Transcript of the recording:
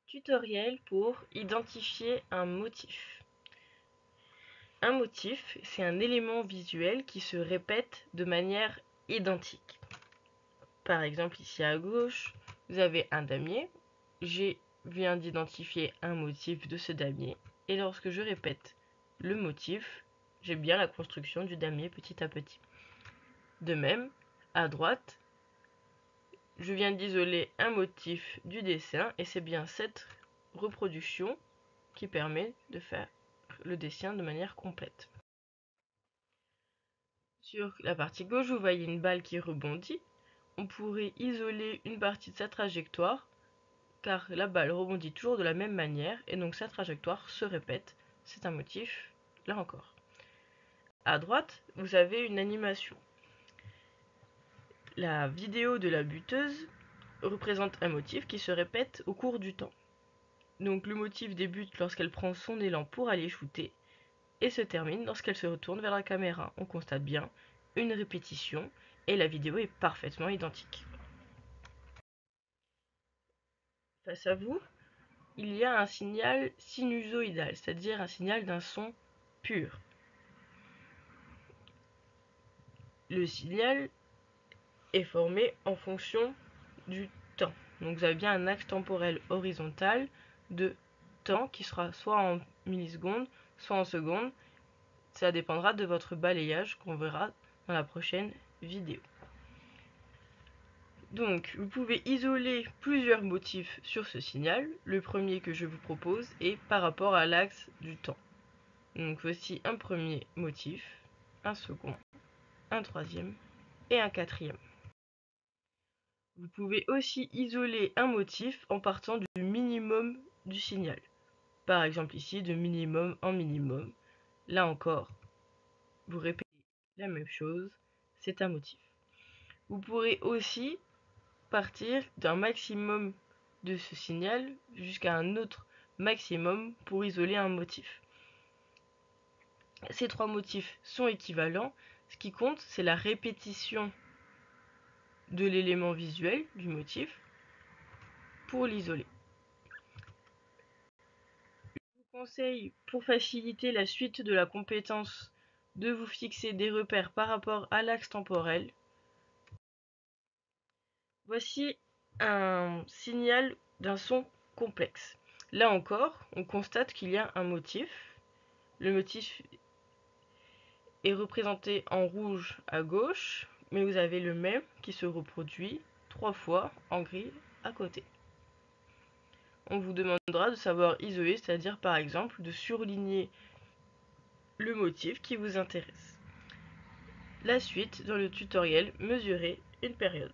Tutoriel pour identifier un motif. Un motif, c'est un élément visuel qui se répète de manière identique. Par exemple, ici à gauche, vous avez un damier. Je viens d'identifier un motif de ce damier. Et lorsque je répète le motif, j'ai bien la construction du damier petit à petit. De même, à droite, je viens d'isoler un motif du dessin et c'est bien cette reproduction qui permet de faire le dessin de manière complète. Sur la partie gauche, vous voyez une balle qui rebondit. On pourrait isoler une partie de sa trajectoire car la balle rebondit toujours de la même manière et donc sa trajectoire se répète. C'est un motif, là encore. À droite, vous avez une animation. La vidéo de la buteuse représente un motif qui se répète au cours du temps. Donc le motif débute lorsqu'elle prend son élan pour aller shooter et se termine lorsqu'elle se retourne vers la caméra. On constate bien une répétition et la vidéo est parfaitement identique. Face à vous, il y a un signal sinusoïdal, c'est-à-dire un signal d'un son pur. Le signal est formé en fonction du temps. Donc vous avez bien un axe temporel horizontal de temps qui sera soit en millisecondes, soit en secondes. Ça dépendra de votre balayage qu'on verra dans la prochaine vidéo. Donc, vous pouvez isoler plusieurs motifs sur ce signal. Le premier que je vous propose est par rapport à l'axe du temps. Donc, voici un premier motif, un second, un troisième et un quatrième. Vous pouvez aussi isoler un motif en partant du minimum du signal. Par exemple ici, de minimum en minimum. Là encore, vous répétez la même chose, c'est un motif. Vous pourrez aussi partir d'un maximum de ce signal jusqu'à un autre maximum pour isoler un motif. Ces trois motifs sont équivalents. Ce qui compte, c'est la répétition de l'élément visuel du motif pour l'isoler. Je vous conseille, pour faciliter la suite de la compétence, de vous fixer des repères par rapport à l'axe temporel. Voici un signal d'un son complexe. Là encore, on constate qu'il y a un motif. Le motif est représenté en rouge à gauche, mais vous avez le même qui se reproduit 3 fois en gris à côté. On vous demandera de savoir isoler, c'est-à-dire par exemple de surligner le motif qui vous intéresse. La suite dans le tutoriel, mesurer une période.